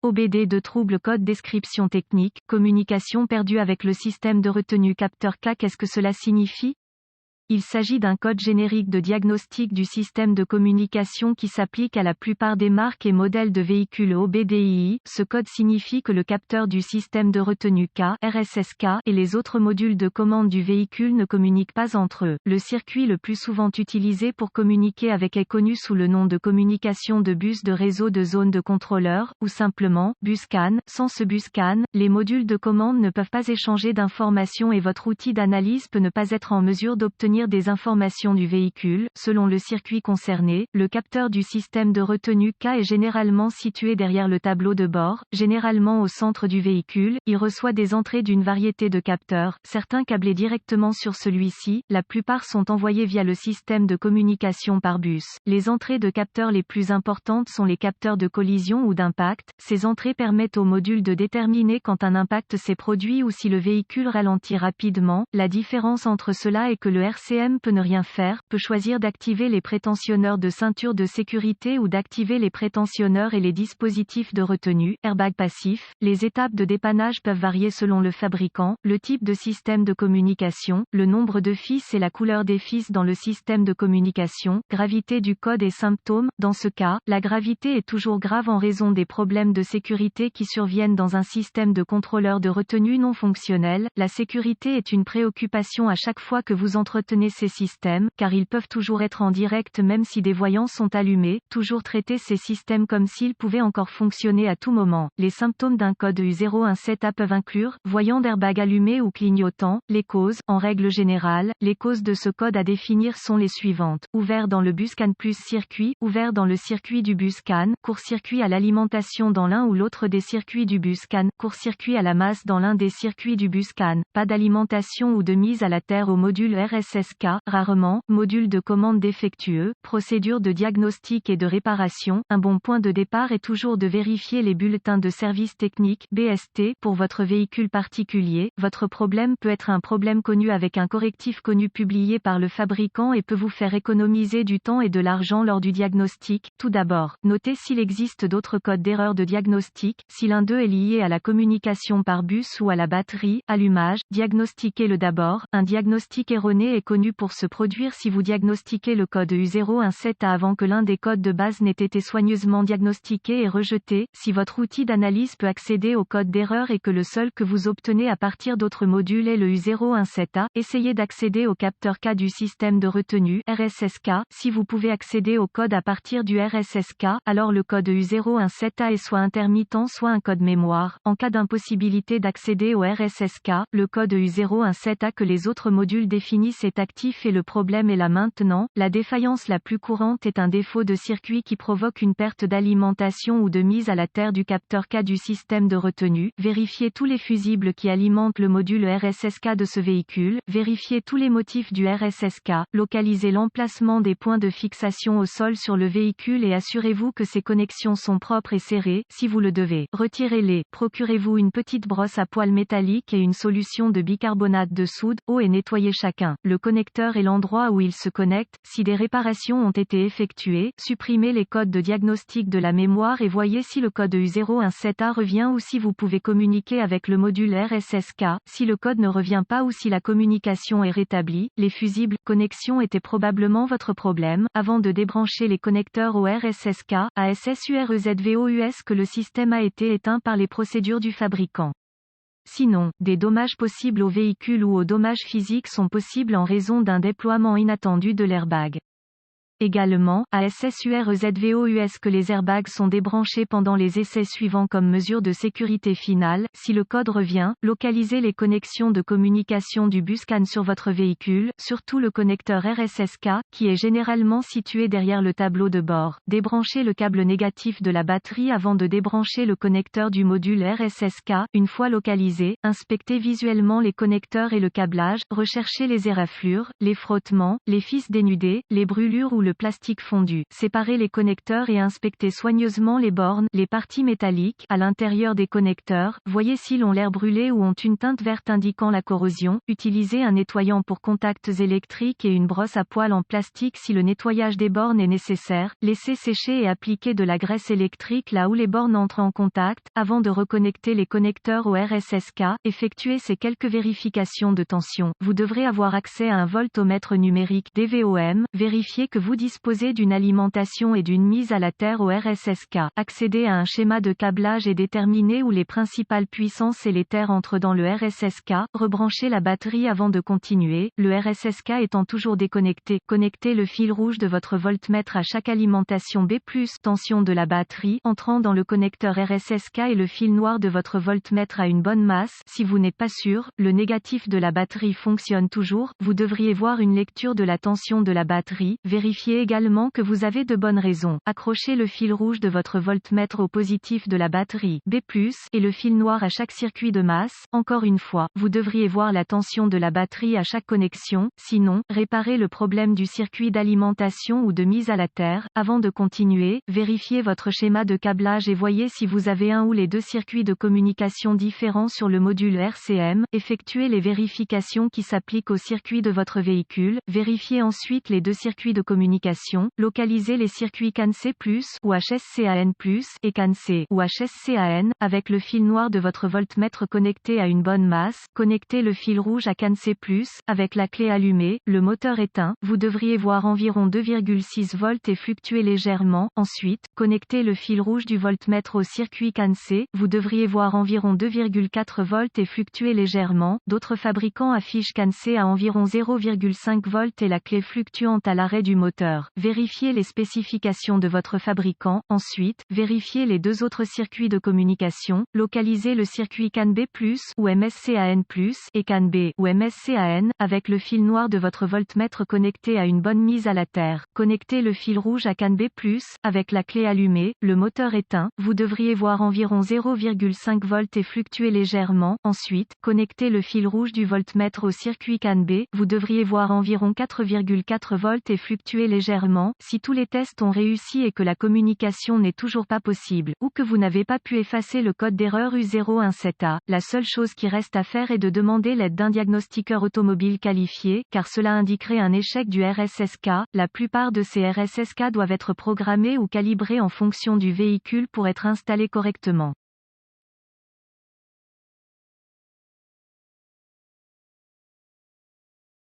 OBD de trouble code description technique, communication perdue avec le système de retenue capteur K. Qu'est-ce que cela signifie? Il s'agit d'un code générique de diagnostic du système de communication qui s'applique à la plupart des marques et modèles de véhicules OBDII. Ce code signifie que le capteur du système de retenue K, RSSK, et les autres modules de commande du véhicule ne communiquent pas entre eux. Le circuit le plus souvent utilisé pour communiquer avec est connu sous le nom de communication de bus de réseau de zone de contrôleur, ou simplement, bus CAN. Sans ce bus CAN, les modules de commande ne peuvent pas échanger d'informations et votre outil d'analyse peut ne pas être en mesure d'obtenir des informations du véhicule. Selon le circuit concerné, le capteur du système de retenue K est généralement situé derrière le tableau de bord, généralement au centre du véhicule. Il reçoit des entrées d'une variété de capteurs, certains câblés directement sur celui-ci, la plupart sont envoyés via le système de communication par bus. Les entrées de capteurs les plus importantes sont les capteurs de collision ou d'impact. Ces entrées permettent au module de déterminer quand un impact s'est produit ou si le véhicule ralentit rapidement. La différence entre cela est que le RCM peut ne rien faire, peut choisir d'activer les prétentionneurs de ceinture de sécurité ou d'activer les prétentionneurs et les dispositifs de retenue, airbag passif. Les étapes de dépannage peuvent varier selon le fabricant, le type de système de communication, le nombre de fils et la couleur des fils dans le système de communication, gravité du code et symptômes. Dans ce cas, la gravité est toujours grave en raison des problèmes de sécurité qui surviennent dans un système de contrôleur de retenue non fonctionnel. La sécurité est une préoccupation à chaque fois que vous entretenez ces systèmes, car ils peuvent toujours être en direct même si des voyants sont allumés. Toujours traiter ces systèmes comme s'ils pouvaient encore fonctionner à tout moment. Les symptômes d'un code U017A peuvent inclure voyants d'airbag allumés ou clignotant. Les causes, en règle générale, les causes de ce code à définir sont les suivantes: ouvert dans le bus CAN plus circuit, ouvert dans le circuit du bus CAN, court-circuit à l'alimentation dans l'un ou l'autre des circuits du bus CAN, court-circuit à la masse dans l'un des circuits du bus CAN, pas d'alimentation ou de mise à la terre au module RSSK, rarement, module de commande défectueux, procédure de diagnostic et de réparation. Un bon point de départ est toujours de vérifier les bulletins de service technique, BST, pour votre véhicule particulier. Votre problème peut être un problème connu avec un correctif connu publié par le fabricant et peut vous faire économiser du temps et de l'argent lors du diagnostic. Tout d'abord, notez s'il existe d'autres codes d'erreur de diagnostic, si l'un d'eux est lié à la communication par bus ou à la batterie, allumage, diagnostiquez-le d'abord. Un diagnostic erroné est connu pour se produire si vous diagnostiquez le code U017A avant que l'un des codes de base n'ait été soigneusement diagnostiqué et rejeté. Si votre outil d'analyse peut accéder au code d'erreur et que le seul que vous obtenez à partir d'autres modules est le U017A, essayez d'accéder au capteur K du système de retenue, RSSK. Si vous pouvez accéder au code à partir du RSSK, alors le code U017A est soit intermittent soit un code mémoire. En cas d'impossibilité d'accéder au RSSK, le code U017A que les autres modules définissent est actif et le problème est là maintenant. La défaillance la plus courante est un défaut de circuit qui provoque une perte d'alimentation ou de mise à la terre du capteur K du système de retenue. Vérifiez tous les fusibles qui alimentent le module RSSK de ce véhicule. Vérifiez tous les motifs du RSSK. Localisez l'emplacement des points de fixation au sol sur le véhicule et assurez-vous que ces connexions sont propres et serrées. Si vous le devez, retirez-les. Procurez-vous une petite brosse à poils métallique et une solution de bicarbonate de soude. Eau et nettoyez chacun. Le connecteur et l'endroit où il se connecte. Si des réparations ont été effectuées, supprimez les codes de diagnostic de la mémoire et voyez si le code U017A revient ou si vous pouvez communiquer avec le module RSSK. Si le code ne revient pas ou si la communication est rétablie, les fusibles connexions étaient probablement votre problème. Avant de débrancher les connecteurs au RSSK, ASSUREZVOUS que le système a été éteint par les procédures du fabricant. Sinon, des dommages possibles au véhicule ou aux dommages physiques sont possibles en raison d'un déploiement inattendu de l'airbag. Également, ASSUREZVOUS que les airbags sont débranchés pendant les essais suivants comme mesure de sécurité finale. Si le code revient, localisez les connexions de communication du bus CAN sur votre véhicule, surtout le connecteur RSSK, qui est généralement situé derrière le tableau de bord. Débranchez le câble négatif de la batterie avant de débrancher le connecteur du module RSSK. Une fois localisé, inspectez visuellement les connecteurs et le câblage, recherchez les éraflures, les frottements, les fils dénudés, les brûlures ou le plastique fondu. Séparez les connecteurs et inspectez soigneusement les bornes, les parties métalliques, à l'intérieur des connecteurs. Voyez s'ils ont l'air brûlés ou ont une teinte verte indiquant la corrosion. Utilisez un nettoyant pour contacts électriques et une brosse à poils en plastique si le nettoyage des bornes est nécessaire. Laissez sécher et appliquez de la graisse électrique là où les bornes entrent en contact, avant de reconnecter les connecteurs au RSSK. Effectuez ces quelques vérifications de tension. Vous devrez avoir accès à un voltomètre numérique DVOM. Vérifiez que vous disposez d'une alimentation et d'une mise à la terre au RSSK. Accédez à un schéma de câblage et déterminez où les principales puissances et les terres entrent dans le RSSK. Rebranchez la batterie avant de continuer. Le RSSK étant toujours déconnecté, connectez le fil rouge de votre voltmètre à chaque alimentation B+, tension de la batterie, entrant dans le connecteur RSSK et le fil noir de votre voltmètre à une bonne masse. Si vous n'êtes pas sûr, le négatif de la batterie fonctionne toujours, vous devriez voir une lecture de la tension de la batterie. Vérifiez également que vous avez de bonnes raisons. Accrochez le fil rouge de votre voltmètre au positif de la batterie B+, et le fil noir à chaque circuit de masse. Encore une fois, vous devriez voir la tension de la batterie à chaque connexion. Sinon, réparez le problème du circuit d'alimentation ou de mise à la terre. Avant de continuer, vérifiez votre schéma de câblage et voyez si vous avez un ou les deux circuits de communication différents sur le module RCM. Effectuez les vérifications qui s'appliquent au circuit de votre véhicule. Vérifiez ensuite les deux circuits de communication. Localisez les circuits CAN C+, ou HSCAN+, et CAN C, ou HSCAN, avec le fil noir de votre voltmètre connecté à une bonne masse. Connectez le fil rouge à CAN C+, avec la clé allumée, le moteur éteint. Vous devriez voir environ 2,6 volts et fluctuer légèrement. Ensuite, connectez le fil rouge du voltmètre au circuit CAN C. Vous devriez voir environ 2,4 volts et fluctuer légèrement. D'autres fabricants affichent CAN C à environ 0,5 volts et la clé fluctuante à l'arrêt du moteur. Vérifiez les spécifications de votre fabricant. Ensuite, vérifiez les deux autres circuits de communication. Localisez le circuit CAN B+, ou MSCAN+, et CAN B, ou MSCAN, avec le fil noir de votre voltmètre connecté à une bonne mise à la terre. Connectez le fil rouge à CAN B+, avec la clé allumée, le moteur éteint. Vous devriez voir environ 0,5 volts et fluctuer légèrement. Ensuite, connectez le fil rouge du voltmètre au circuit CAN B. Vous devriez voir environ 4,4 volts et fluctuer légèrement. Si tous les tests ont réussi et que la communication n'est toujours pas possible, ou que vous n'avez pas pu effacer le code d'erreur U017A, la seule chose qui reste à faire est de demander l'aide d'un diagnostiqueur automobile qualifié, car cela indiquerait un échec du RSSK. La plupart de ces RSSK doivent être programmés ou calibrés en fonction du véhicule pour être installés correctement.